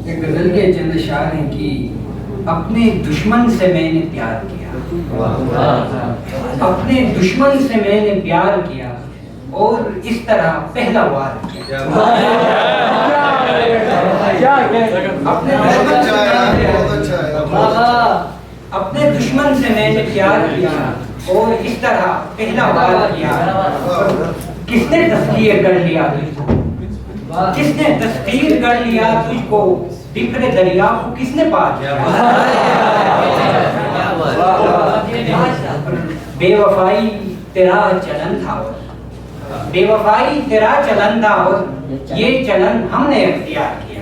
एक गजल के चंद शार हैं कि अपने दुश्मन से मैंने प्यार किया, अपने दुश्मन से मैंने प्यार किया और इस तरह पहला वार किया। अपने दुश्मन से मैंने प्यार किया और इस तरह पहला वार किया। किसने तस्कीर कर लिया तुझको, किसने तस्कीर कर लिया तुझको, बिखरे दरिया को किसने पार किया। बेवफाई तेरा चलन था और बेवफाई तेरा चलन था और ये चलन हमने इख्तियार किया।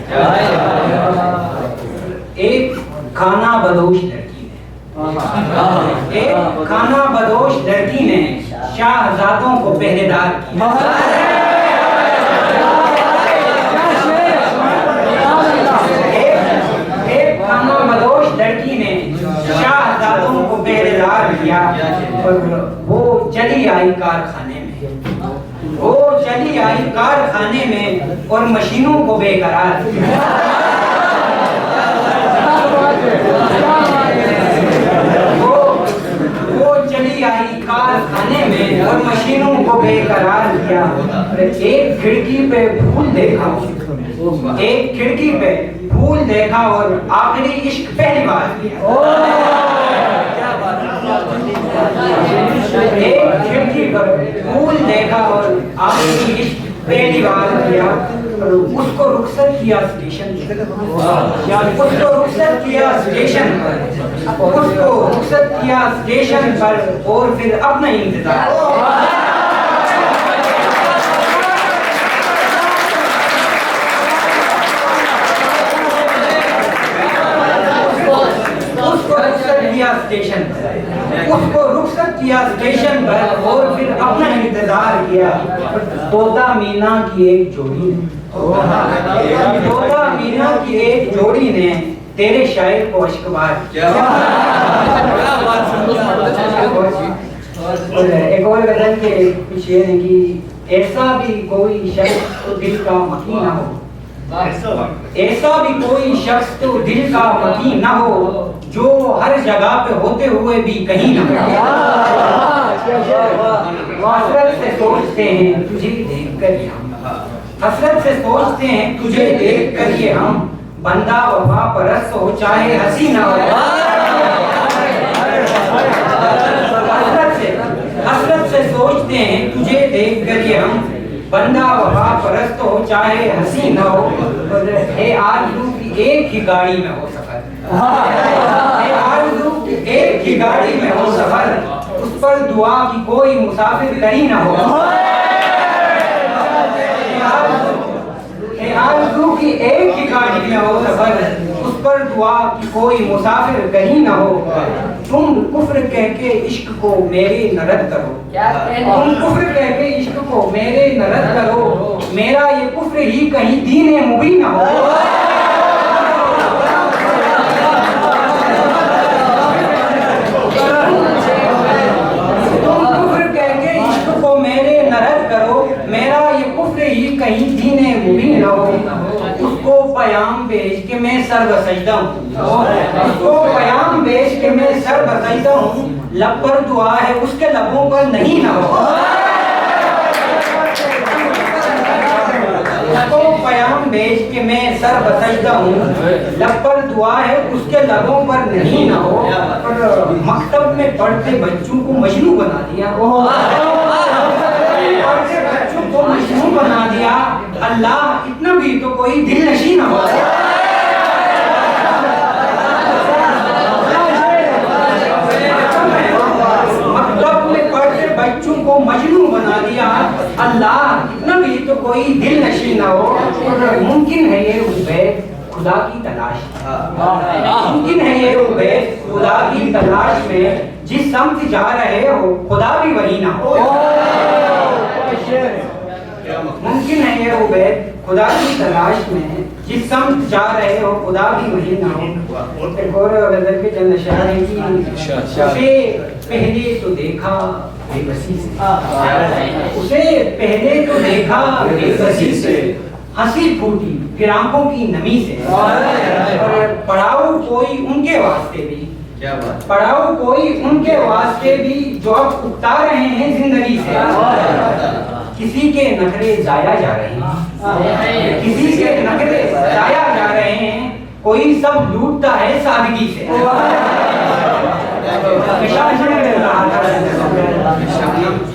एक खाना बदोश लड़की ने, एक खाना बदोश लड़की ने शाहजादों को पहरेदार किया। एक खाना बदोश लड़की ने शाहजादों को पहरेदार किया और वो चली आई कारखाने में, वो चली आई कारखाने में और मशीनों को बेकरार किया। वो चली आई कारखाने में और मशीनों को बेकरार किया। एक खिड़की पे फूल देखा, एक खिड़की पे फूल देखा और आखिरी इश्क पहली बार किया। एक खिड़की पर फूल देखा और आखिरी इश्क पहली बार किया। उसको रुखसत किया स्टेशन पर, उसको रुखसत किया स्टेशन पर, उसको रुखसत किया स्टेशन पर और फिर अपना इंतजार। स्टेशन पर उसको रुखसत किया स्टेशन पर और फिर अपना इंतजार किया। तोता मीना की एक जोड़ी ने, तोता मीना की एक जोड़ी ने तेरे शायर को अश्कबार किया। एक और गजल के शेर है कि ऐसा भी कोई शख्स तो दिल का मकीन ना हो, ऐसा भी कोई शख्स तो दिल का मकीन ना हो जो हर जगह पे होते हुए भी कहीं ना हो। हसरत से सोचते हैं तुझे देख कर हम, हसरत से सोचते हैं तुझे देख कर ये हम, बंदा वफा परस्त हो चाहे हंसी ना हो। हसरत से सोचते हैं तुझे देख कर ये हम, बंदा वफा परस्त हो चाहे हंसी ना हो। आरज़ू की एक ही गाड़ी में हो सफर, आरज़ू की एक ही गाड़ी में हो सफर, उस पर दुआ की कोई मुसाफिर कहीं ना हो। आरज़ू की एक ही गाड़ी में हो सफर, उस पर दुआ की कोई मुसाफिर कहीं ना हो। तुम कुफ्र कह के इश्क को मेरे न रद्द करो, तुम कुफ्र कह के इश्क को मेरे न रद्द करो, मेरा ये कुफ्र ही कहीं दीने मुबीन ना हो। तुम कुफ्र कह के इश्क को मेरे न रद्द करो, मेरा ये कुफ्र ही कहीं दीने मुबीन ना हो। उसको पयाम भेज के मैं सर बसजदा हूँ, उसको पयाम भेज के मैं सर बसजदा हूँ, लब पर दुआ है उसके लबों पर नहीं ना हो। उसको पयाम भेज के मैं सर बसजदा हूँ, लब पर दुआ है उसके लबों पर नहीं ना हो। और मकतब में पढ़ते बच्चों को मजनू बना दिया, पढ़ते बच्चों को मजनू बना दिया। अल्लाह इतना भी तो कोई दिल नशी ना हो। मकतब में पढ़ते बच्चों को मजनू बना दिया, अल्लाह इतना भी तो कोई दिल नशी ना हो। मुमकिन है ये उबैद खुदा की तलाश, मुमकिन है ये उबैद खुदा की तलाश में, जिस समत जा रहे हो खुदा भी वही ना हो। मुमकिन है ये उबैद खुदा की तलाश में, जिस समत जा रहे हो खुदा भी वही ना हो। एक और गजल के चंद अशआर हैं कि उसे पहले तो देखा बेबसी से, उसे पहले तो देखा बेबसी से, हंसी फूटी फिर आंखों की नमी से। और पढ़ाओ कोई उनके वास्ते भी, क्या बात, पढ़ाओ कोई उनके वास्ते भी जो अब उगता रहे हैं जिंदगी से। किसी के नखरे जाया जा रहे हैं, किसी के नखरे जाया जा रहे हैं, कोई सब लूटता है सादगी से।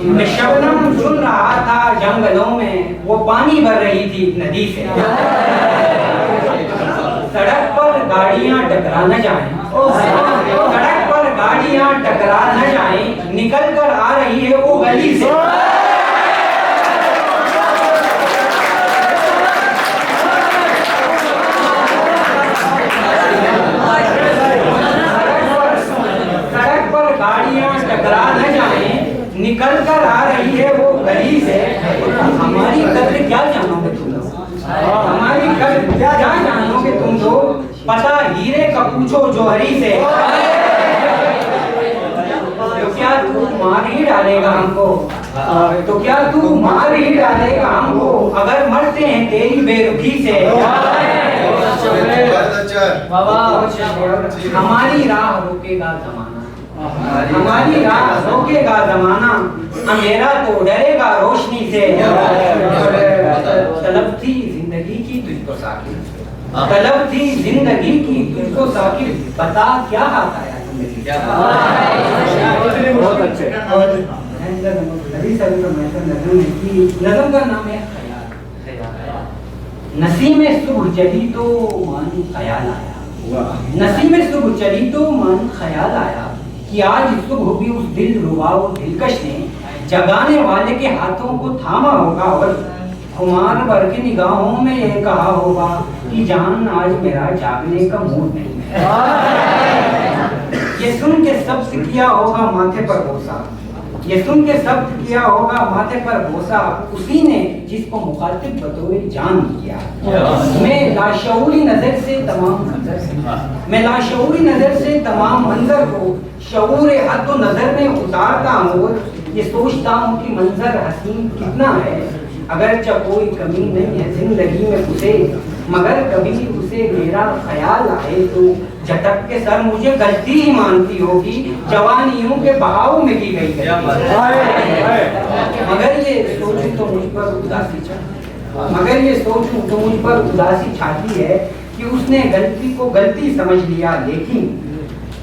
मैं शबनम सुन रहा था जंगलों में, वो पानी भर रही थी नदी से। सड़क पर गाड़ियां टकरा न जाएं, सड़क पर गाड़ियां टकरा न जाएं, निकल कर आ रही है वो गली से। सड़क पर गाड़ियां टकरा न जाएं, निकल कर आ रही है वो गली से। हमारी कद्र क्या जानोगे तुम लोग, हमारी कद्र क्या जानोगे तुम लोग, पता हीरे का पूछो जौहरी से। तो क्या तू मार ही डालेगा हमको, तो क्या तू मार ही डालेगा हमको, अगर मरते हैं तेरी बेरुखी से। हमारी राह रोकेगा जमाना, हमारी राह रोकेगा जमाना, अंधेरा तो डरेगा रोशनी से। तलब थी जिंदगी की तुझको साकिब, तलब थी जिंदगी की तुझको साकिब, बता क्या हाथ आया तुम्हें। बहुत अच्छे। नज़म का नाम है नसीम सुबह चली तो मन ख्याल आया, नसीम सुबह चली तो मन ख्याल आया कि आज सुबह भी उस दिल रुबा दिलकश ने जगाने वाले के हाथों को थामा होगा, और खुमार भर की निगाहों में ये कहा होगा कि जान आज मेरा जागने का मूड नहीं है। ये सुन के सब्ज किया होगा माथे पर बोसा, ये सुन के सब्ज किया होगा माथे पर बोसा, उसी ने जिसको मुखातिब बतौर जान किया। मैं लाशऊरी नजर से तमाम मंजर से, मैं लाशऊरी नजर से तमाम मंजर को शऊर हद नजर में उतारता हूँ। ये सोचता हूँ कि मंजर हसीन कितना है, अगरचे कोई कमी नहीं है जिंदगी में उसे, मगर कभी उसे मेरा ख्याल आए तो झटक के सर मुझे गलती ही मानती होगी, जवानियों के बहाव में की गई है। मगर ये सोचूं तो मुझ पर उदासी छाती, मगर ये सोचूं तो मुझ पर उदासी छाती है कि उसने गलती को गलती समझ लिया, लेकिन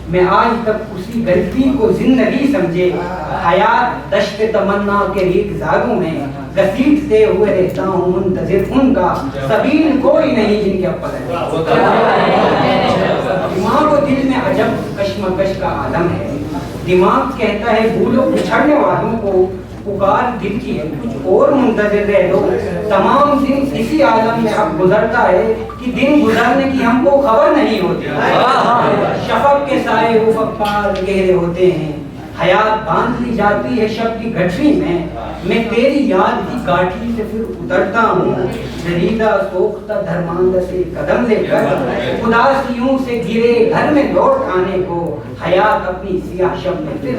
मैं आज तक उसी गलती को जिंदगी समझे। हयात दश्त तमन्ना के रेगिजारों में घसीटते हुए रहता हूँ मुंतजिर उनका, सबील कोई नहीं जिनके पता। दिमाग और दिल में अजब कश्मकश का आलम है, दिमाग कहता है भूलो पिछड़ने वालों को, पुकार दिल की है कुछ और मुंतजिर रह लो। तमाम दिन इसी आलम में अब गुजरता है कि दिन गुजरने की हमको खबर नहीं होती। शफक के साए उफक पार गहरे होते हैं, हयात बांध ली जाती है शब की गठरी में, मैं तेरी याद की गाठी से फिर उतरता हूँ, दरीदा सोखता धर्मांध से कदम लेकर, उदासियों से घिरे घर में लौट आने को, हयात अपनी सियाह शब में फिर